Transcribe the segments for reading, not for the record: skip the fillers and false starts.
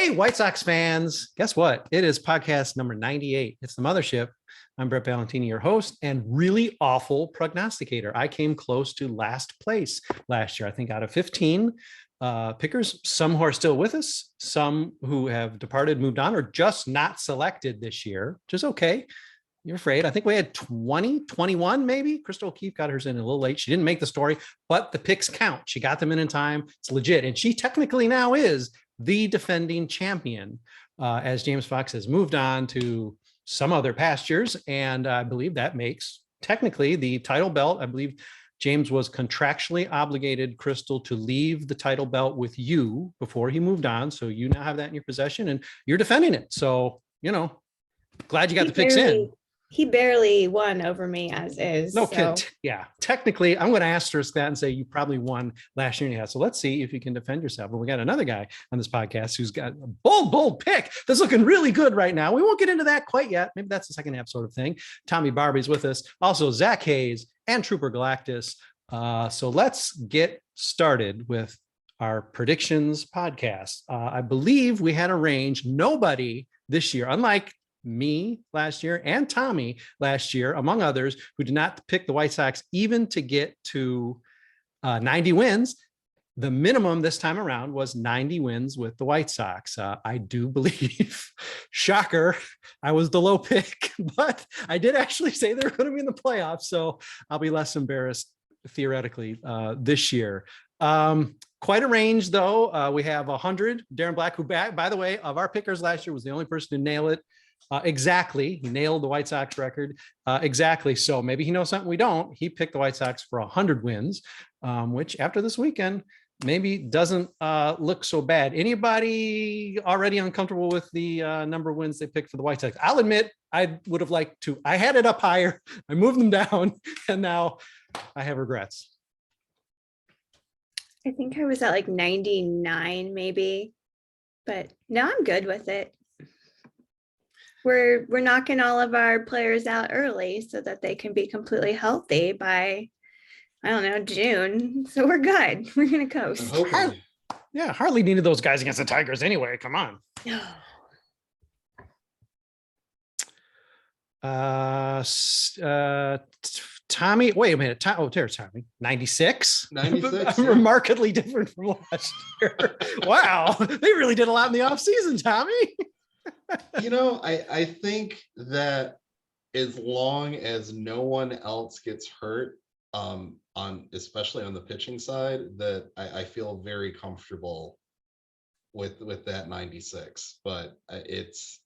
Hey, White Sox fans, guess what? It is podcast number 98. It's the mothership. I'm Brett Ballantini, your host and really awful prognosticator. I came close to last place last year. I think out of 15 pickers, some who are still with us, some who have departed, moved on, or just not selected this year, which is okay. You're afraid. I think we had 20, 21 maybe. Chrystal O'Keefe got hers in a little late. She didn't make the story, but the picks count. She got them in time. It's legit. And she technically now is the defending champion, as James Fox has moved on to some other pastures. And I believe that makes technically the title belt. I believe James was contractually obligated, Chrystal, to leave the title belt with you before he moved on. So you now have that in your possession and you're defending it. So, glad you got the picks in. He barely won over me as is. No kid. Yeah. Technically, I'm going to asterisk that and say you probably won last year. So let's see if you can defend yourself. But we got another guy on this podcast who's got a bold pick that's looking really good right now. We won't get into that quite yet. Maybe that's the second half sort of thing. Tommy Barbee's with us. Also, Zach Hayes and Trooper Galactus. So let's get started with our predictions podcast. I believe we had arranged nobody this year, unlike me last year and Tommy last year, among others, who did not pick the White Sox even to get to 90 wins. The minimum this time around was 90 wins with the White Sox. I do believe, shocker, I was the low pick, but I did actually say they were going to be in the playoffs. So I'll be less embarrassed theoretically this year. Quite a range though. We have 100. Darren Black, who by the way, of our pickers last year was the only person to nail it. Exactly. He nailed the White Sox record. Exactly. So maybe he knows something we don't. He picked the White Sox for 100 wins, which after this weekend maybe doesn't look so bad. Anybody already uncomfortable with the number of wins they picked for the White Sox? I'll admit I would have liked to. I had it up higher. I moved them down, and now I have regrets. I think I was at like 99 maybe, but now I'm good with it. We're knocking all of our players out early so that they can be completely healthy by, I don't know, June. So we're good. We're going to coast. Hardly needed those guys against the Tigers anyway. Come on. Tommy, wait a minute. There's Tommy. 96? 96. Remarkably different from last year. Wow. They really did a lot in the offseason, Tommy. I think that as long as no one else gets hurt, especially on the pitching side, that I feel very comfortable with that 96. But it's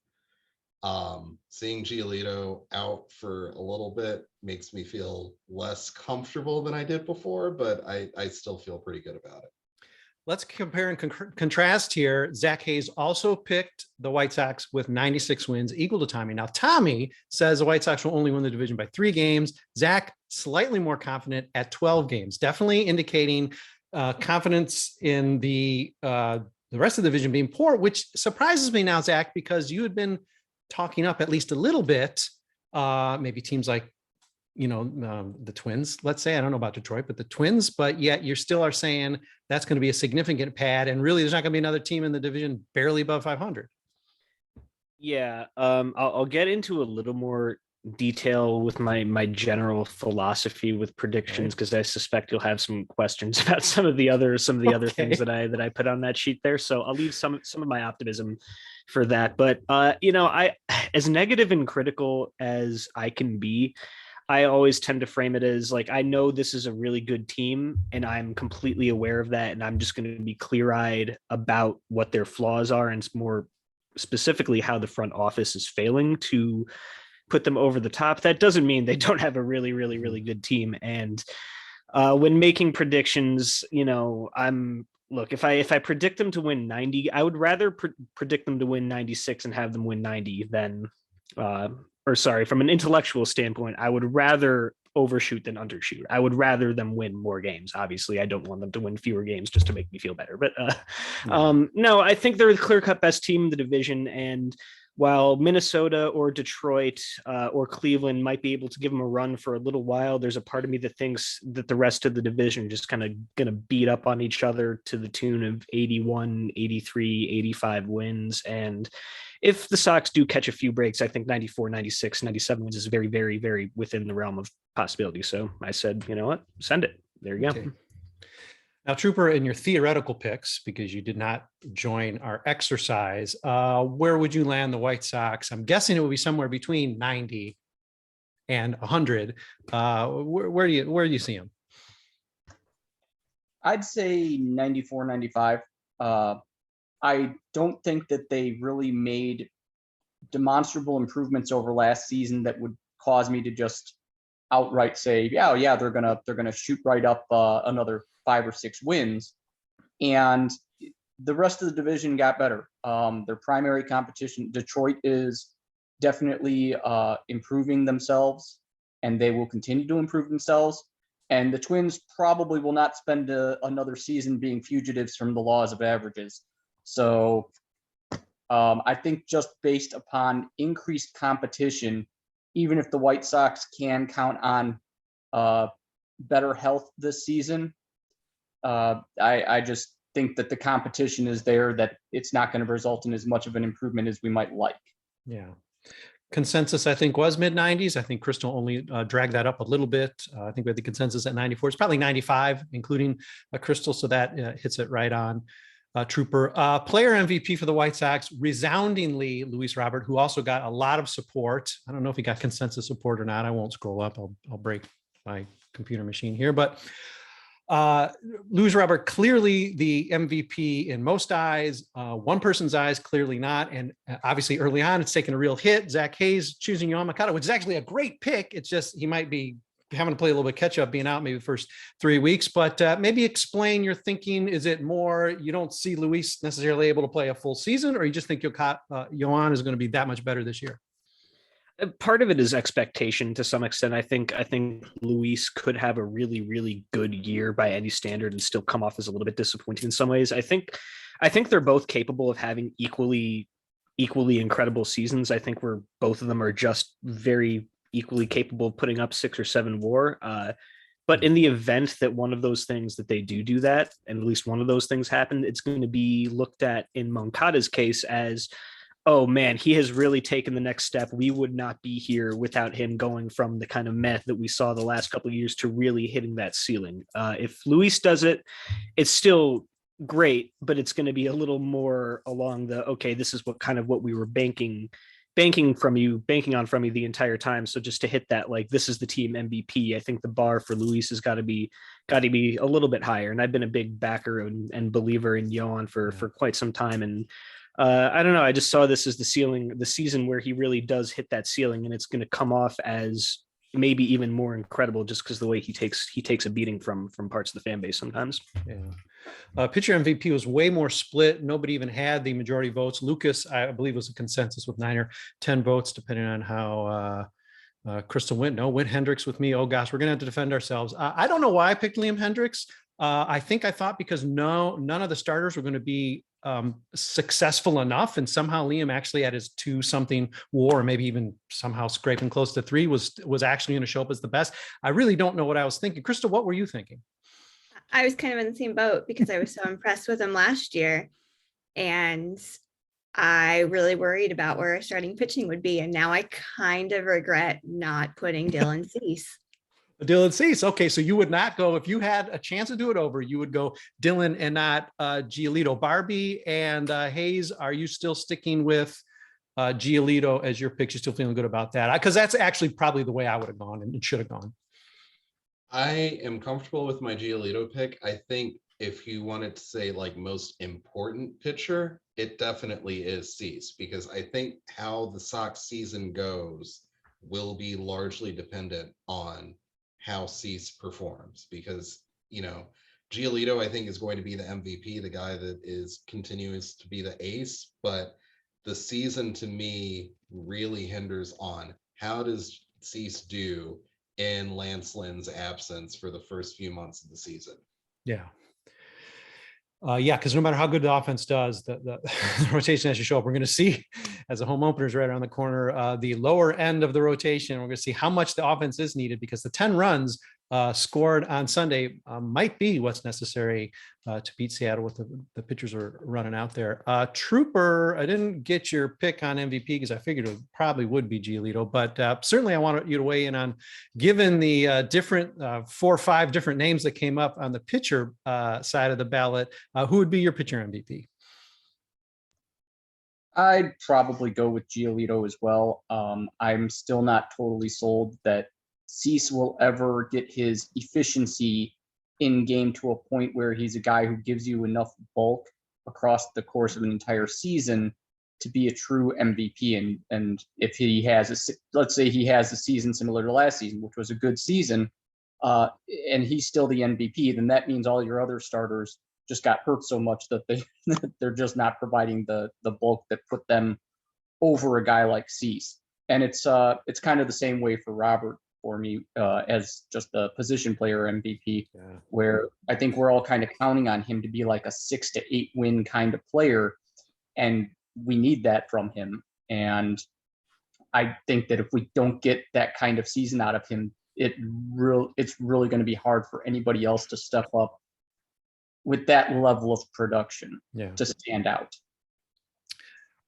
seeing Giolito out for a little bit makes me feel less comfortable than I did before, but I still feel pretty good about it. Let's compare and contrast here. Zach Hayes also picked the White Sox with 96 wins, equal to Tommy. Now, Tommy says the White Sox will only win the division by 3 games. Zach, slightly more confident at 12 games, definitely indicating confidence in the rest of the division being poor, which surprises me now, Zach, because you had been talking up at least a little bit, maybe teams like the Twins, let's say. I don't know about Detroit, but the Twins, but yet you still are saying that's going to be a significant pad. And really, there's not going to be another team in the division barely above 500. Yeah. I'll get into a little more detail with my general philosophy with predictions, because I suspect you'll have some questions about some of the other things that I put on that sheet there. So I'll leave some of my optimism for that. But I, as negative and critical as I can be, I always tend to frame it as like, I know this is a really good team and I'm completely aware of that. And I'm just going to be clear-eyed about what their flaws are, and more specifically how the front office is failing to put them over the top. That doesn't mean they don't have a really, really, really good team. And when making predictions, if I predict them to win 90, I would rather predict them to win 96 and have them win 90 than, from an intellectual standpoint, I would rather overshoot than undershoot. I would rather them win more games. Obviously, I don't want them to win fewer games just to make me feel better. But no, I think they're the clear-cut best team in the division. And while Minnesota or Detroit or Cleveland might be able to give them a run for a little while, there's a part of me that thinks that the rest of the division just kind of going to beat up on each other to the tune of 81, 83, 85 wins. And if the Sox do catch a few breaks, I think 94, 96, 97 wins is very, very, very within the realm of possibility. So I said, you know what, send it. There you go. Now, Trooper, in your theoretical picks, because you did not join our exercise, where would you land the White Sox? I'm guessing it would be somewhere between 90 and 100. Where do you see them? I'd say 94, 95. I don't think that they really made demonstrable improvements over last season that would cause me to just outright say, yeah, they're gonna shoot right up another 5 or 6 wins. And the rest of the division got better. Their primary competition, Detroit, is definitely improving themselves, and they will continue to improve themselves. And the Twins probably will not spend another season being fugitives from the laws of averages. So I think just based upon increased competition, even if the White Sox can count on better health this season, I just think that the competition is there, that it's not going to result in as much of an improvement as we might like. Yeah. Consensus, I think, was mid-90s. I think Chrystal only dragged that up a little bit. I think we had the consensus at 94. It's probably 95, including Chrystal. So that hits it right on. Trooper. Player MVP for the White Sox, resoundingly, Luis Robert, who also got a lot of support. I don't know if he got consensus support or not. I won't scroll up. I'll break my computer machine here. But Luis Robert, clearly the MVP in most eyes, one person's eyes, clearly not. And obviously early on, it's taken a real hit. Zach Hayes choosing Yoan Moncada, which is actually a great pick. It's just he might be having to play a little bit catch up, being out maybe the first 3 weeks. But maybe explain your thinking. Is it more you don't see Luis necessarily able to play a full season, or you just think Yoan is going to be that much better this year? Part of it is expectation to some extent. I think Luis could have a really, really good year by any standard and still come off as a little bit disappointing in some ways. I think they're both capable of having equally incredible seasons. I think both of them are just very equally capable of putting up 6 or 7 WAR. But in the event that one of those things that they do that, and at least one of those things happen, it's going to be looked at in Moncada's case as, oh man, he has really taken the next step. We would not be here without him going from the kind of meth that we saw the last couple of years to really hitting that ceiling. If Luis does it, it's still great, but it's going to be a little more along the, okay, this is what we were banking on from you the entire time. So just to hit that, like, this is the team MVP, I think the bar for Luis has got to be a little bit higher. And I've been a big backer and believer in Yoan for quite some time. And I don't know. I just saw this as the season where he really does hit that ceiling, and it's going to come off as maybe even more incredible just because the way he takes a beating from parts of the fan base sometimes. Yeah. Pitcher MVP was way more split. Nobody even had the majority votes. Lucas, I believe, was a consensus with 9 or 10 votes, depending on how Chrystal went. No, went Hendricks with me. Oh gosh, we're going to have to defend ourselves. I don't know why I picked Liam Hendricks. I thought because none of the starters were going to be successful enough, and somehow Liam actually at his 2-something WAR, or maybe even somehow scraping close to 3, was actually going to show up as the best. I really don't know what I was thinking. Chrystal, what were you thinking? I was kind of in the same boat because I was so impressed with him last year, and I really worried about where our starting pitching would be, and now I kind of regret not putting Dylan Cease. Dylan Cease. Okay, so you would not go, if you had a chance to do it over, you would go Dylan and not Giolito. Barbee and Hayes, are you still sticking with Giolito as your pick? You're still feeling good about that? Because that's actually probably the way I would have gone, and it should have gone. I am comfortable with my Giolito pick. I think if you wanted to say like most important pitcher, it definitely is Cease, because I think how the Sox season goes will be largely dependent on how Cease performs, because, Giolito, I think, is going to be the MVP, the guy that continues to be the ace, but the season to me really hinders on how does Cease do in Lance Lynn's absence for the first few months of the season. Yeah. Yeah, because no matter how good the offense does, the rotation has to show up. We're going to see, as the home opener is right around the corner, the lower end of the rotation. We're going to see how much the offense is needed, because the 10 runs scored on Sunday might be what's necessary to beat Seattle with the pitchers are running out there. Trooper, I didn't get your pick on MVP because I figured it probably would be Giolito, but certainly I want you to weigh in on, given the different 4 or 5 different names that came up on the pitcher side of the ballot, who would be your pitcher MVP? I'd probably go with Giolito as well. I'm still not totally sold that Cease will ever get his efficiency in game to a point where he's a guy who gives you enough bulk across the course of an entire season to be a true MVP. And if he has let's say he has a season similar to last season, which was a good season, and he's still the MVP, then that means all your other starters just got hurt so much that they're just not providing the bulk that put them over a guy like Cease. And it's kind of the same way for Robert for me as just the position player MVP, where I think we're all kind of counting on him to be like a 6 to 8 win kind of player, and we need that from him. And I think that if we don't get that kind of season out of him, it's really going to be hard for anybody else to step up with that level of production to stand out.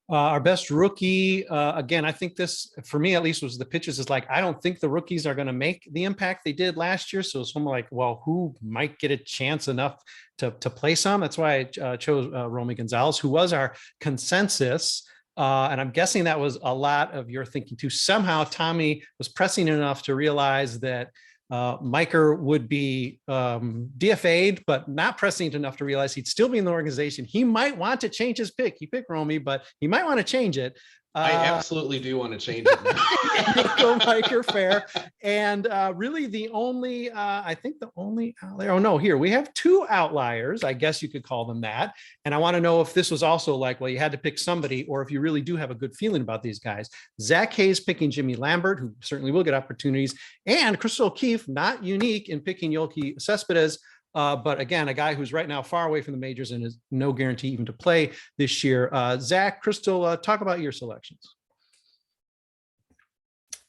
Our best rookie, again, I think this, for me at least, was the pitchers. Is like, I don't think the rookies are going to make the impact they did last year. So it's something like, well, who might get a chance enough to play some? That's why I chose Romy Gonzalez, who was our consensus. And I'm guessing that was a lot of your thinking too. Somehow Tommy was pressing enough to realize that Miker would be DFA'd, but not pressing enough to realize he'd still be in the organization. He might want to change his pick. He picked Romy, but he might want to change it. I absolutely do want to change it now. Go Miker, fair. And really the only, I think the only outlier, oh no, here we have 2 outliers. I guess you could call them that. And I want to know if this was also like, well, you had to pick somebody, or if you really do have a good feeling about these guys. Zach Hayes picking Jimmy Lambert, who certainly will get opportunities, and Chrystal O'Keefe, not unique in picking Yoelqui Cespedes. But again, a guy who's right now far away from the majors and is no guarantee even to play this year. Zach, Chrystal, talk about your selections.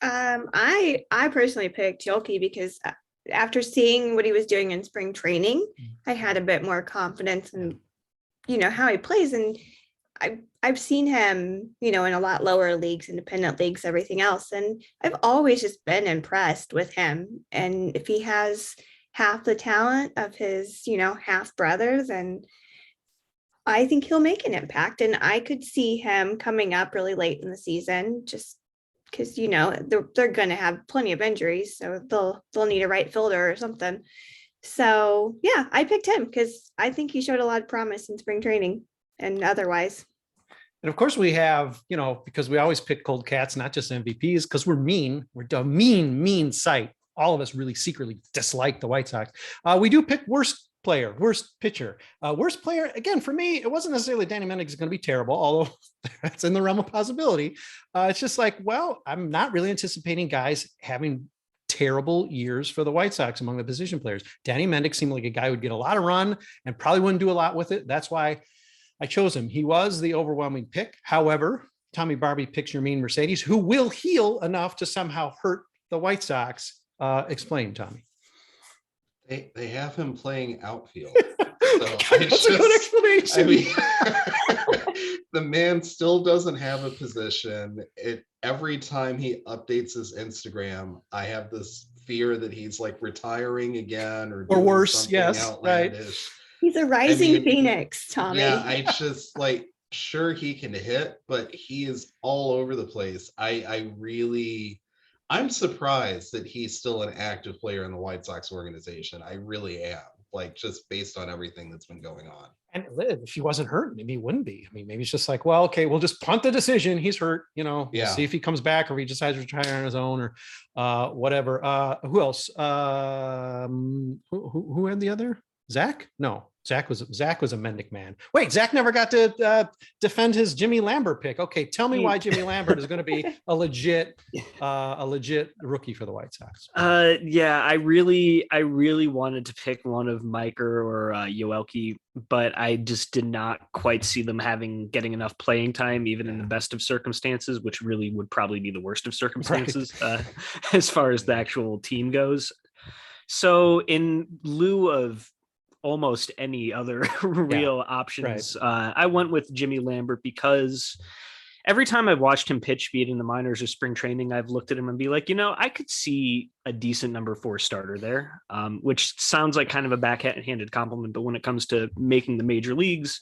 I personally picked Yoelqui because after seeing what he was doing in spring training, I had a bit more confidence in, how he plays. And I've seen him, in a lot lower leagues, independent leagues, everything else. And I've always just been impressed with him. And if he has half the talent of his, half brothers, and I think he'll make an impact. And I could see him coming up really late in the season, just because, they're going to have plenty of injuries. So they'll need a right fielder or something. So yeah, I picked him because I think he showed a lot of promise in spring training and otherwise. And of course we have, because we always pick cold cats, not just MVPs, because we're mean. We're a mean site. All of us really secretly dislike the White Sox. We do pick worst player, worst pitcher, worst player. Again, for me, it wasn't necessarily Danny Mendick is going to be terrible, although that's in the realm of possibility. It's just like, well, I'm not really anticipating guys having terrible years for the White Sox among the position players. Danny Mendick seemed like a guy who would get a lot of run and probably wouldn't do a lot with it. That's why I chose him. He was the overwhelming pick. However, Tommy Barbee picks Yermin Mercedes, who will heal enough to somehow hurt the White Sox. Explain, Tommy. They have him playing outfield. That's a good explanation. The man still doesn't have a position. Every time he updates his Instagram, I have this fear that he's like retiring again or worse. Yes, outlandish. Right. He's a rising phoenix, Tommy. Yeah, I just sure he can hit, but he is all over the place. I'm surprised that he's still an active player in the White Sox organization. I really am, just based on everything that's been going on. And if he wasn't hurt, maybe he wouldn't be. I mean, maybe it's just like, well, okay, we'll just punt the decision. He's hurt, we'll see if he comes back or if he decides to retire on his own or whatever. Who else? Who had the other? Zach? No. Zach was a Mendick man. Wait, Zach never got to defend his Jimmy Lambert pick. Okay, tell me why Jimmy Lambert is going to be a legit rookie for the White Sox. Yeah, I really wanted to pick one of Miker or Yoelki, but I just did not quite see them getting enough playing time, even in the best of circumstances, which really would probably be the worst of circumstances as far as the actual team goes. So in lieu of almost any other real options, I went with Jimmy Lambert because every time I've watched him pitch, be it in the minors or spring training, I've looked at him and be like, I could see a decent number 4 starter there, which sounds like kind of a backhanded compliment, but when it comes to making the major leagues,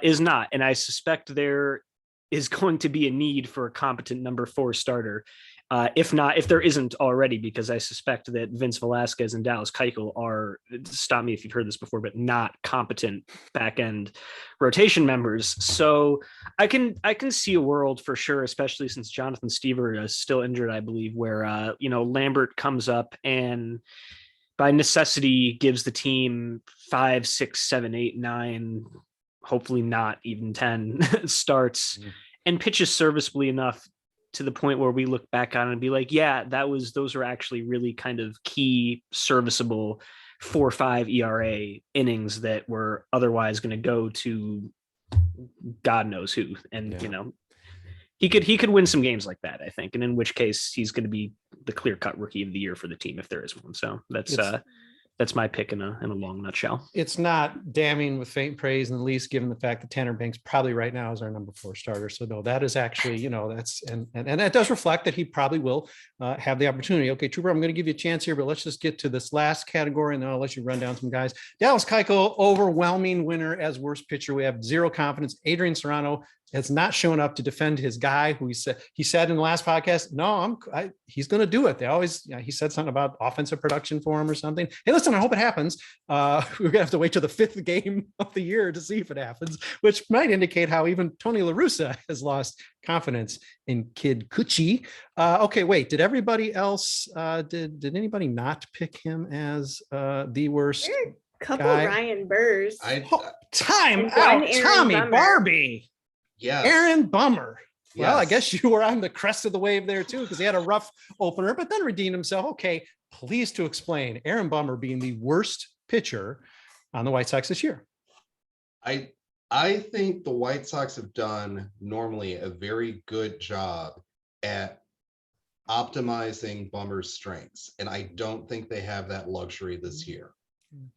is not. And I suspect there is going to be a need for a competent number 4 starter. If there isn't already, because I suspect that Vince Velasquez and Dallas Keuchel are, stop me if you've heard this before, but not competent back end rotation members. So I can see a world for sure, especially since Jonathan Stever is still injured, I believe, where Lambert comes up and by necessity gives the team 5, 6, 7, 8, 9, hopefully not even 10 starts and pitches serviceably enough to the point where we look back on it and be like, yeah, those are actually really kind of key, serviceable 4-5 ERA innings that were otherwise going to go to God knows who. And, he could win some games like that, I think. And in which case he's going to be the clear cut rookie of the year for the team, if there is one. So that's my pick in a long nutshell. It's not damning with faint praise in the least, given the fact that Tanner Banks probably right now is our number 4 starter. So no, that is actually, that's, and that does reflect that he probably will have the opportunity. Okay, Trooper, I'm going to give you a chance here, but let's just get to this last category and then I'll let you run down some guys. Dallas Keuchel, overwhelming winner as worst pitcher. We have zero confidence. Adrian Serrano has not shown up to defend his guy who he said in the last podcast, no, he's going to do it. He said something about offensive production for him or something. Hey, listen, I hope it happens. We're going to have to wait till the 5th game of the year to see if it happens, which might indicate how even Tony La Russa has lost confidence in Kid Cucci. Okay, wait, did everybody else, did anybody not pick him as the worst couple guy? Ryan Burrs. Time And out, one Aaron Tommy Bummer. Yes. Barbee. Aaron Bummer. Well, I Yes. guess you were on the crest of the wave there too, because he had a rough opener, but then redeemed himself. Okay, pleased to explain Aaron Bummer being the worst pitcher on the White Sox this year. I think the White Sox have done normally a very good job at optimizing Bummer's strengths, and I don't think they have that luxury this year.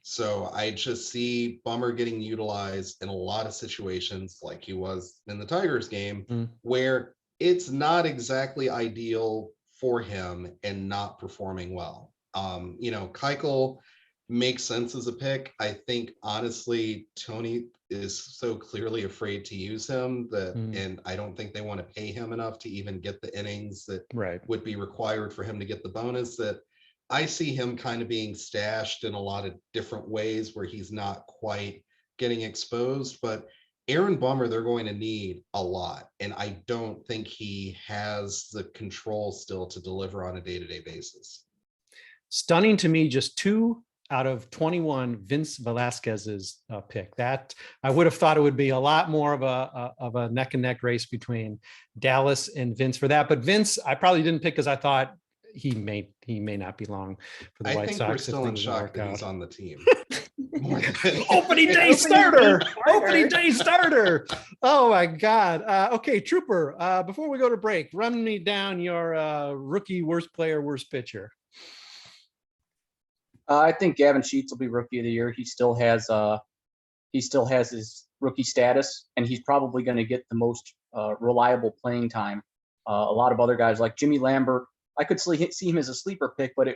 So I just see Bummer getting utilized in a lot of situations like he was in the Tigers game, where it's not exactly ideal for him and not performing well. Keuchel makes sense as a pick. I think honestly, Tony is so clearly afraid to use him and I don't think they want to pay him enough to even get the innings that would be required for him to get the bonus, that I see him kind of being stashed in a lot of different ways where he's not quite getting exposed. But Aaron Bummer, they're going to need a lot. And I don't think he has the control still to deliver on a day-to-day basis. Stunning to me, just 2 out of 21 Vince Velasquez's pick. That I would have thought it would be a lot more of a neck and neck race between Dallas and Vince for that. But Vince, I probably didn't pick because I thought he may not be long for the White Sox. We're still in shock that he's on the team. Opening day starter. Opening day starter. Oh my God. Okay, Trooper. Before we go to break, run me down your rookie worst player, worst pitcher. I think Gavin Sheets will be rookie of the year. He still has his rookie status, and he's probably going to get the most reliable playing time. A lot of other guys like Jimmy Lambert, I could see him as a sleeper pick, but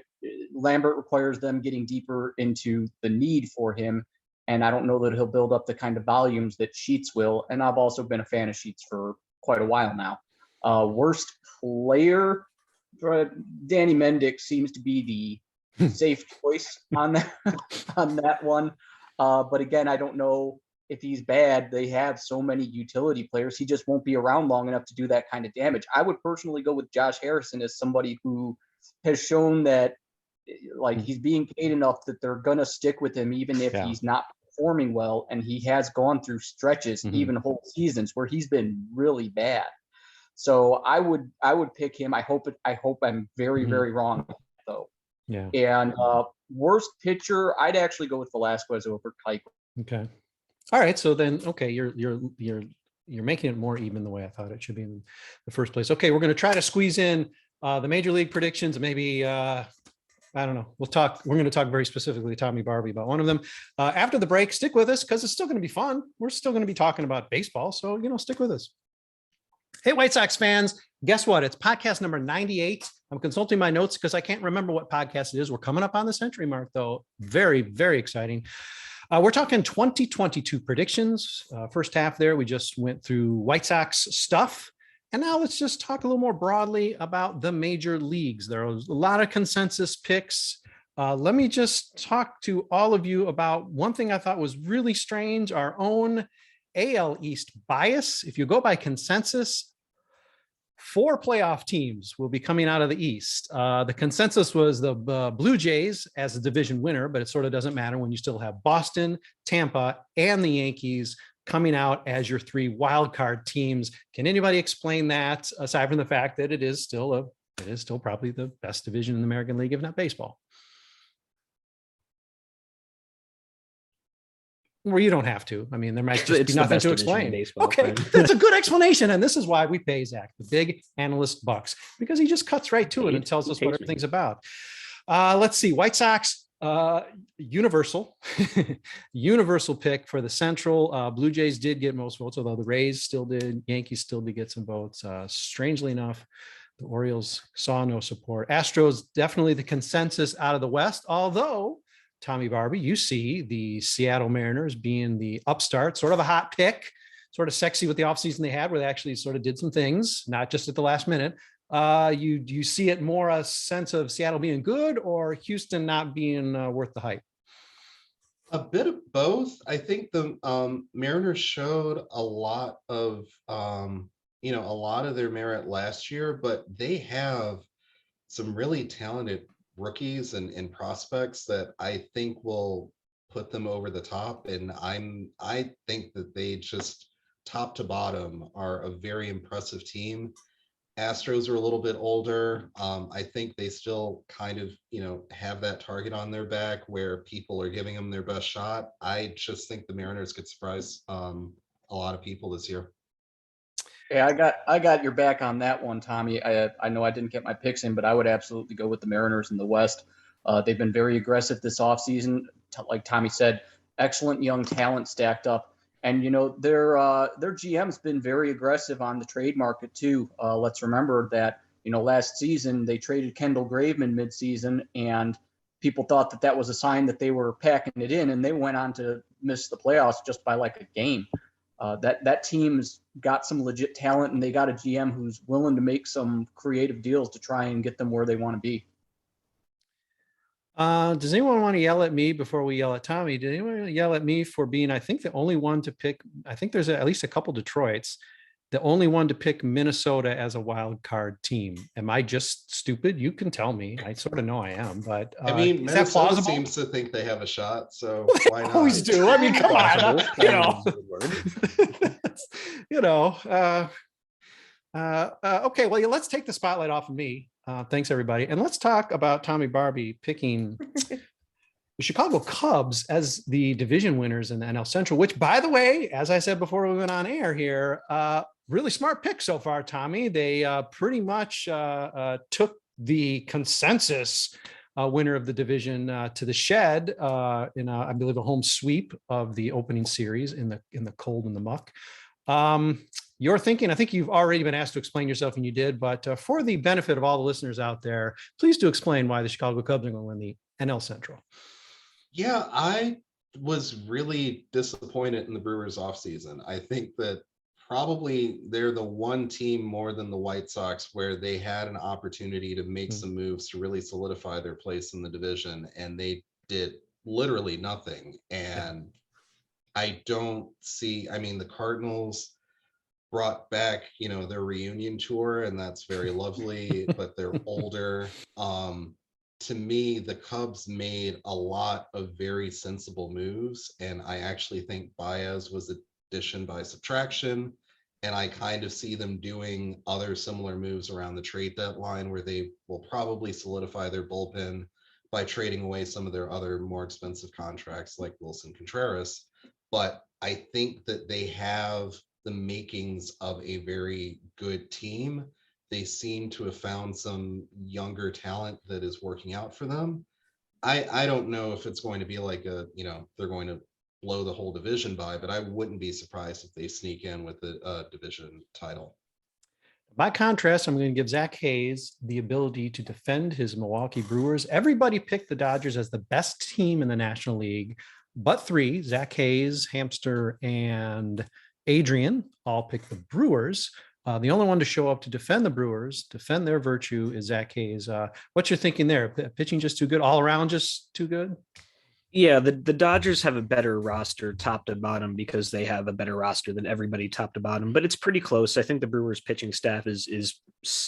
Lambert requires them getting deeper into the need for him. And I don't know that he'll build up the kind of volumes that Sheets will. And I've also been a fan of Sheets for quite a while now. Worst player, Danny Mendick seems to be the safe choice on that one. But again, I don't know if he's bad. They have so many utility players. He just won't be around long enough to do that kind of damage. I would personally go with Josh Harrison as somebody who has shown that he's being paid enough that they're going to stick with him, even if he's not performing well, and he has gone through stretches, even whole seasons, where he's been really bad. So I would pick him. I hope I'm very, very wrong though. Yeah. And worst pitcher, I'd actually go with Velasquez over Keuchel. Okay. All right. So then, okay, you're making it more even the way I thought it should be in the first place. Okay, we're going to try to squeeze in the major league predictions. Maybe I don't know. We're going to talk very specifically to Tommy Barbee about one of them after the break. Stick with us because it's still going to be fun. We're still going to be talking about baseball, so stick with us. Hey, White Sox fans, guess what? It's podcast number 98. I'm consulting my notes because I can't remember what podcast it is. We're coming up on the century mark, though. Very, very exciting. We're talking 2022 predictions. First half there, we just went through White Sox stuff. And now let's just talk a little more broadly about the major leagues. There was a lot of consensus picks. Let me just talk to all of you about one thing I thought was really strange, our own AL East bias. If you go by consensus, 4 playoff teams will be coming out of the East. The consensus was the Blue Jays as the division winner, but it sort of doesn't matter when you still have Boston, Tampa, and the Yankees coming out as your 3 wild card teams. Can anybody explain that aside from the fact that it is still probably the best division in the American League, if not baseball? Well, you don't have to. I mean, there might just be nothing to explain. Baseball, okay, right? That's a good explanation. And this is why we pay Zach, the big analyst bucks, because he just cuts right to it and tells us what everything's about. Let's see. White Sox, universal pick for the Central. Blue Jays did get most votes, although the Rays still did. Yankees still did get some votes. Strangely enough, the Orioles saw no support. Astros, definitely the consensus out of the West, although Tommy Barbee, you see the Seattle Mariners being the upstart, sort of a hot pick, sort of sexy with the offseason they had, where they actually sort of did some things, not just at the last minute. You see it more a sense of Seattle being good or Houston not being worth the hype? A bit of both. I think the Mariners showed a lot of their merit last year, but they have some really talented rookies and prospects that I think will put them over the top. And I think that they just top to bottom are a very impressive team. Astros are a little bit older. I think they still kind of, have that target on their back where people are giving them their best shot. I just think the Mariners could surprise a lot of people this year. Yeah, I got your back on that one, Tommy. I know I didn't get my picks in, but I would absolutely go with the Mariners in the West. They've been very aggressive this offseason. Like Tommy said, excellent young talent stacked up. And, their GM's been very aggressive on the trade market, too. Let's remember that, last season they traded Kendall Graveman midseason, and people thought that was a sign that they were packing it in, and they went on to miss the playoffs just by like a game. That team's got some legit talent, and they got a GM who's willing to make some creative deals to try and get them where they want to be. Does anyone want to yell at me before we yell at Tommy? Did anyone want to yell at me for being, I think, the only one to pick? I think there's at least a couple Detroits, the only one to pick Minnesota as a wild card team. Am I just stupid? You can tell me. I sort of know I am, but I mean, is Minnesota that plausible? Seems to think they have a shot, so why not? Always do. I mean, come on, okay, well, let's take the spotlight off of me. Thanks, everybody. And let's talk about Tommy Barbee picking the Chicago Cubs as the division winners in the NL Central, which, by the way, as I said before we went on air here, really smart pick so far, Tommy. They pretty much took the consensus winner of the division to the shed in, I believe, a home sweep of the opening series in the cold and the muck. You're thinking, I think you've already been asked to explain yourself, and you did, but for the benefit of all the listeners out there, please do explain why the Chicago Cubs are going to win the NL Central. Yeah, I was really disappointed in the Brewers offseason. I think that probably they're the one team more than the White Sox where they had an opportunity to make some moves to really solidify their place in the division, and they did literally nothing. And I don't see, the Cardinals brought back, their reunion tour, and that's very lovely, but they're older. to me, the Cubs made a lot of very sensible moves, and I actually think Baez was addition by subtraction. And I kind of see them doing other similar moves around the trade deadline where they will probably solidify their bullpen by trading away some of their other more expensive contracts like Wilson Contreras. But I think that they have the makings of a very good team. They seem to have found some younger talent that is working out for them. I don't know if it's going to be like they're going to blow the whole division by, but I wouldn't be surprised if they sneak in with the division title. By contrast, I'm going to give Zach Hayes the ability to defend his Milwaukee Brewers. Everybody picked the Dodgers as the best team in the National League, but three, Zach Hayes, Hamster, and Adrian, all picked the Brewers. The only one to show up to defend the Brewers, defend their virtue, is Zach Hayes. What's your thinking there? Pitching just too good, all around just too good? Yeah, the Dodgers have a better roster top to bottom because they have a better roster than everybody top to bottom, but it's pretty close. I think the Brewers pitching staff is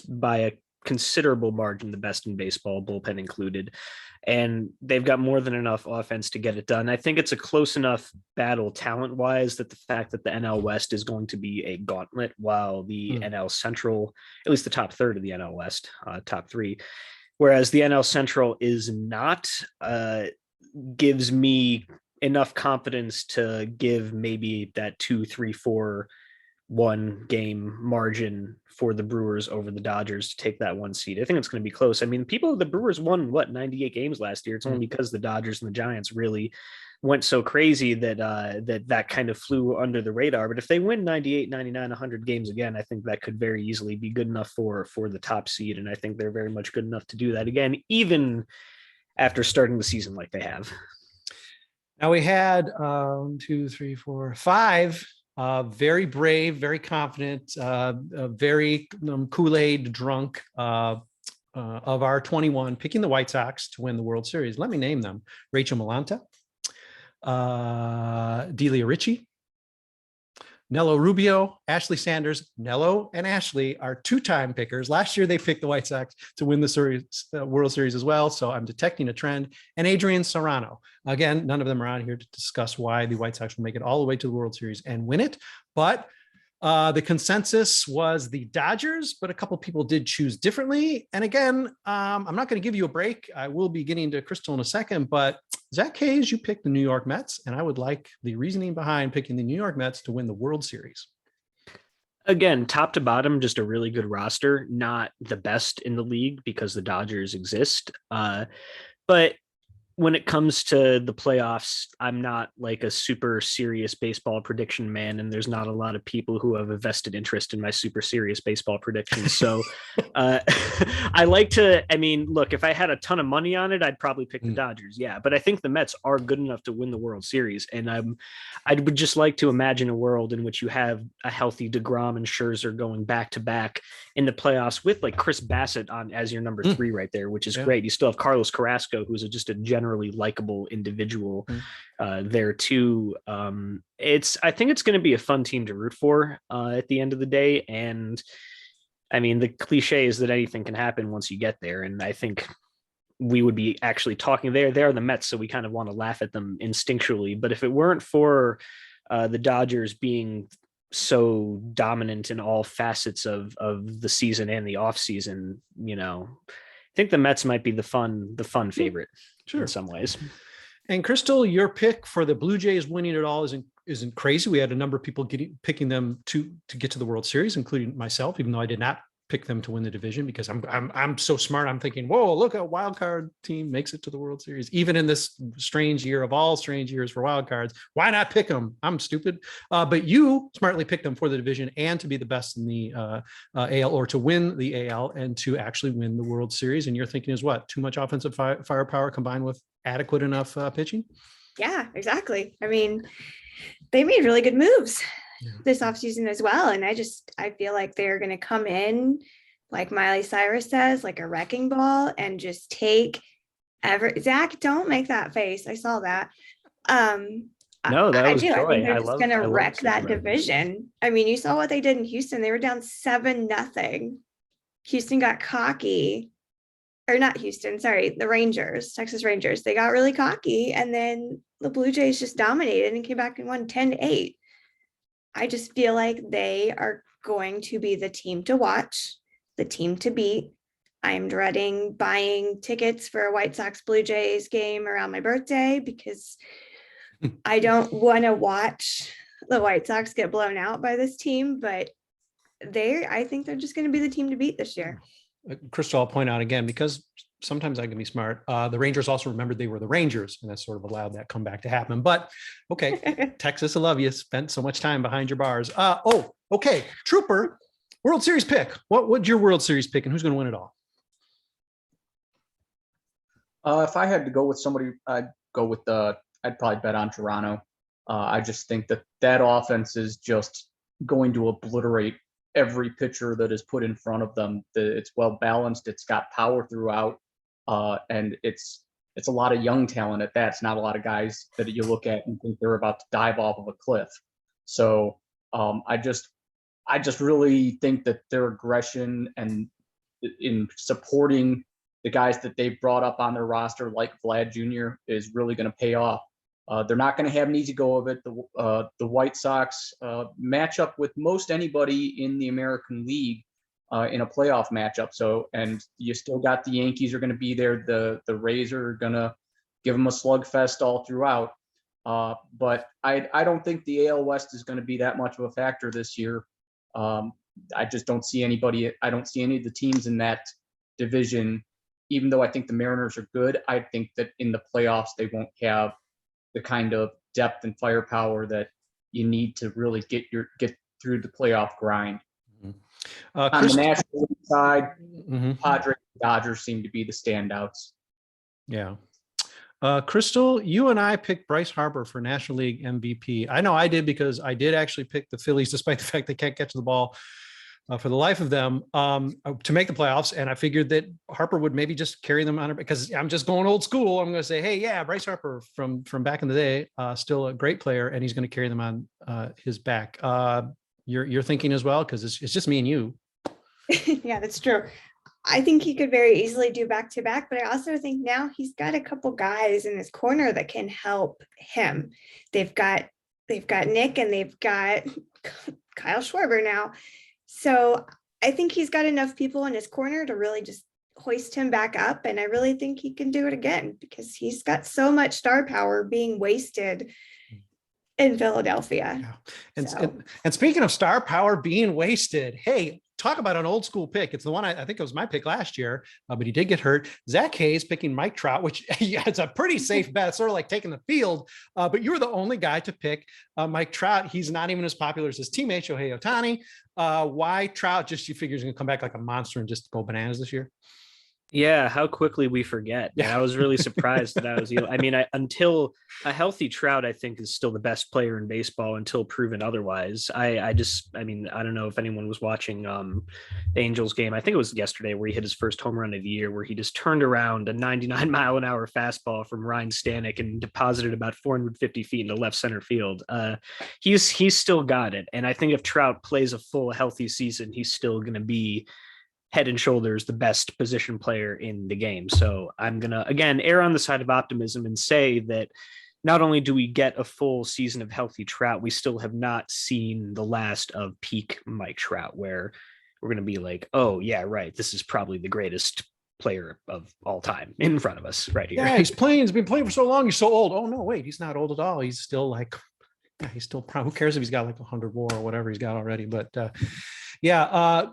by a considerable margin the best in baseball, bullpen included, and they've got more than enough offense to get it done. I think it's a close enough battle talent-wise that the fact that the NL West is going to be a gauntlet while the NL Central, at least the top third of the NL West, top three, whereas the NL Central is not, gives me enough confidence to give maybe that 2-3-4-1 game margin for the Brewers over the Dodgers to take that one seed. I think it's going to be close. I mean, the Brewers won 98 games last year. It's only because the Dodgers and the Giants really went so crazy that kind of flew under the radar. But if they win 98, 99, 100 games again, I think that could very easily be good enough for the top seed. And I think they're very much good enough to do that again, even after starting the season like they have. Now we had 1, 2, 3, 4, 5 very brave, very confident, very Kool-Aid drunk of our 21 picking the White Sox to win the World Series. Let me name them: Rachel Malanta, Delia Ritchie, Nello Rubio, Ashley Sanders. Nello and Ashley are two-time pickers. Last year, they picked the White Sox to win the series, World Series as well. So I'm detecting a trend. And Adrian Serrano. Again, none of them are on here to discuss why the White Sox will make it all the way to the World Series and win it. But the consensus was the Dodgers, but a couple people did choose differently. And again, I'm not going to give you a break. I will be getting to Chrystal in a second, but Zach Hayes, you picked the New York Mets, and I would like the reasoning behind picking the New York Mets to win the World Series. Again, top to bottom, just a really good roster, not the best in the league because the Dodgers exist. But when it comes to the playoffs, I'm not like a super serious baseball prediction man, and there's not a lot of people who have a vested interest in my super serious baseball predictions. So I like to, look, if I had a ton of money on it, I'd probably pick the Dodgers. Yeah. But I think the Mets are good enough to win the World Series. And I would just like to imagine a world in which you have a healthy DeGrom and Scherzer going back to back in the playoffs with like Chris Bassett on as your number 3 right there, which is great. You still have Carlos Carrasco, who's just a generally likable individual there too. I think it's going to be a fun team to root for at the end of the day. And I mean, the cliche is that anything can happen once you get there. And I think we would be actually talking there. They're the Mets, so we kind of want to laugh at them instinctually. But if it weren't for the Dodgers being so dominant in all facets of the season and the off season, I think the Mets might be the fun favorite in some ways. And Chrystal, your pick for the Blue Jays winning it all isn't crazy. We had a number of people picking them to get to the World Series, including myself, even though I did not pick them to win the division because I'm so smart. I'm thinking, whoa, look, a wild card team makes it to the World Series, even in this strange year of all strange years for wild cards. Why not pick them? I'm stupid. But you smartly picked them for the division and to be the best in the AL, or to win the AL and to actually win the World Series. And your thinking is what? Too much offensive firepower combined with adequate enough pitching? Yeah, exactly. I mean, they made really good moves this offseason as well. And I feel like they're going to come in, like Miley Cyrus says, like a wrecking ball and just take Zach, don't make that face. I saw that. No, that was joy. I think they're just going to wreck that division. I mean, you saw what they did in Houston. They were down 7-0. Houston got cocky or not Houston, sorry, the Rangers, Texas Rangers. They got really cocky, and then the Blue Jays just dominated and came back and won 10-8. I just feel like they are going to be the team to watch, the team to beat. I'm dreading buying tickets for a White Sox Blue Jays game around my birthday because I don't want to watch the White Sox get blown out by this team, but I think they're just going to be the team to beat this year. Chrystal, I'll point out again, because sometimes I can be smart. The Rangers also remembered they were the Rangers, and that sort of allowed that comeback to happen. But okay, Texas, I love you. Spent so much time behind your bars. Okay, Trooper, World Series pick. What's your World Series pick, and who's going to win it all? If I had to go with somebody, I'd probably bet on Toronto. I just think that offense is just going to obliterate every pitcher that is put in front of them. It's well balanced. It's got power throughout, and it's a lot of young talent at that. It's not a lot of guys that you look at and think they're about to dive off of a cliff. So I just really think that their aggression and in supporting the guys that they've brought up on their roster, like Vlad Jr., is really going to pay off. They're not going to have an easy go of it. The White Sox match up with most anybody in the American League in a playoff matchup. So, and you still got the Yankees are going to be there. The Rays are going to give them a slugfest all throughout. But I don't think the AL West is going to be that much of a factor this year. I just don't see anybody. I don't see any of the teams in that division. Even though I think the Mariners are good, I think that in the playoffs they won't have the kind of depth and firepower that you need to really get through the playoff grind. On the National League side, Padres and Dodgers seem to be the standouts. Yeah. Chrystal, you and I picked Bryce Harper for National League MVP. I know I did because I did actually pick the Phillies, despite the fact they can't catch the ball for the life of them, to make the playoffs. And I figured that Harper would maybe just carry them on, because I'm just going old school. I'm going to say, hey, yeah, Bryce Harper from back in the day, still a great player, and he's going to carry them on his back. You're thinking as well, because it's just me and you. Yeah, that's true. I think he could very easily do back-to-back, but I also think now he's got a couple guys in his corner that can help him. They've got Nick, and they've got Kyle Schwarber now. So I think he's got enough people in his corner to really just hoist him back up. And I really think he can do it again, because he's got so much star power being wasted in Philadelphia. Yeah. And speaking of star power being wasted, hey, talk about an old school pick. It's the one I think it was my pick last year, but he did get hurt. Zach Hayes picking Mike Trout, which yeah, it's a pretty safe bet. It's sort of like taking the field, but you were the only guy to pick Mike Trout. He's not even as popular as his teammate Shohei Ohtani. Why Trout? Just you figure he's going to come back like a monster and just go bananas this year? Yeah, how quickly we forget. Yeah, I was really surprised that I was. I mean, until a healthy Trout, I think is still the best player in baseball until proven otherwise. I don't know if anyone was watching the Angels game. I think it was yesterday where he hit his first home run of the year, where he just turned around a 99-mile-an-hour fastball from Ryan Stanek and deposited about 450 feet into left center field. He's still got it, and I think if Trout plays a full healthy season, he's still going to be head and shoulders the best position player in the game. So I'm going to, again, err on the side of optimism and say that not only do we get a full season of healthy Trout, we still have not seen the last of peak Mike Trout, where we're going to be like, oh yeah, right, this is probably the greatest player of all time in front of us right here. Yeah, he's been playing for so long. He's so old. Oh no, wait, he's not old at all. He's still like, he's still who cares if he's got like 100 WAR or whatever he's got already. But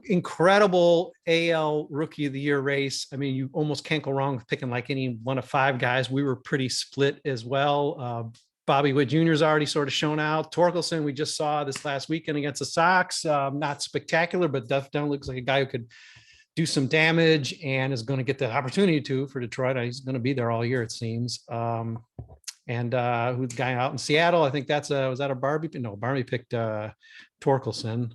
incredible AL Rookie of the Year race. I mean, you almost can't go wrong with picking like any one of five guys. We were pretty split as well. Bobby Witt Jr. has already sort of shown out. Torkelson, we just saw this last weekend against the Sox. Not spectacular, but definitely looks like a guy who could do some damage and is going to get the opportunity for Detroit. He's going to be there all year, it seems. And who's the guy out in Seattle? I think was that a Barbee? No, Barbee picked Torkelson.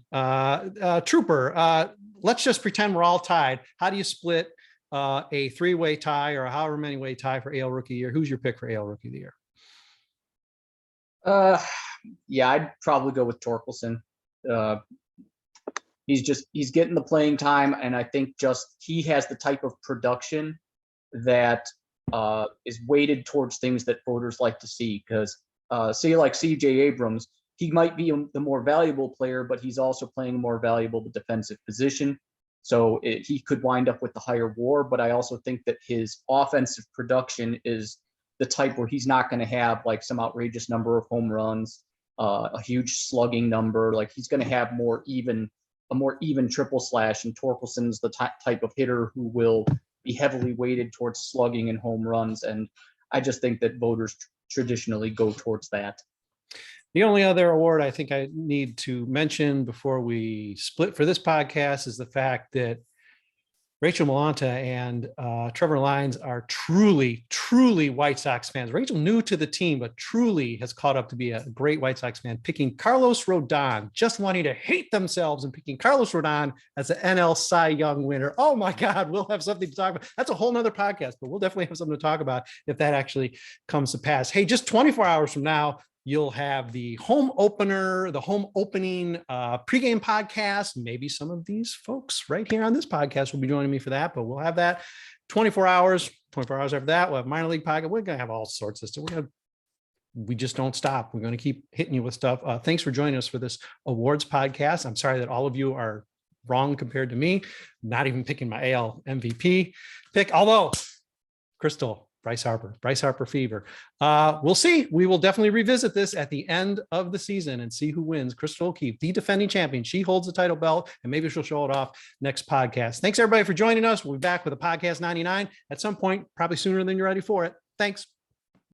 Trooper, let's just pretend we're all tied. How do you split a three-way tie or a however many way tie for AL Rookie of the Year? Who's your pick for AL Rookie of the Year? Yeah, I'd probably go with Torkelson. He's getting the playing time, and I think just he has the type of production that is weighted towards things that voters like to see. Because say like CJ Abrams, he might be the more valuable player, but he's also playing a more valuable defensive position. So he could wind up with the higher WAR, but I also think that his offensive production is the type where he's not going to have like some outrageous number of home runs, a huge slugging number. Like he's going to have a more even triple slash, and Torkelson's the type of hitter who will be heavily weighted towards slugging and home runs. And I just think that voters traditionally go towards that. The only other award I think I need to mention before we split for this podcast is the fact that Rachel Malanta and Trevor Lyons are truly, truly White Sox fans. Rachel, new to the team, but truly has caught up to be a great White Sox fan, picking Carlos Rodon, just wanting to hate themselves and picking Carlos Rodon as the NL Cy Young winner. Oh my God, we'll have something to talk about. That's a whole nother podcast, but we'll definitely have something to talk about if that actually comes to pass. Hey, just 24 hours from now, you'll have the home opener, the home opening pregame podcast. Maybe some of these folks right here on this podcast will be joining me for that, but we'll have that 24 hours after that. We'll have minor league podcast. We're going to have all sorts of stuff. We just don't stop. We're going to keep hitting you with stuff. Thanks for joining us for this awards podcast. I'm sorry that all of you are wrong compared to me, not even picking my AL MVP pick, although Chrystal, Bryce Harper fever. We'll see. We will definitely revisit this at the end of the season and see who wins. Chrystal O'Keefe, the defending champion. She holds the title belt, and maybe she'll show it off next podcast. Thanks everybody for joining us. We'll be back with a podcast 99 at some point, probably sooner than you're ready for it. Thanks.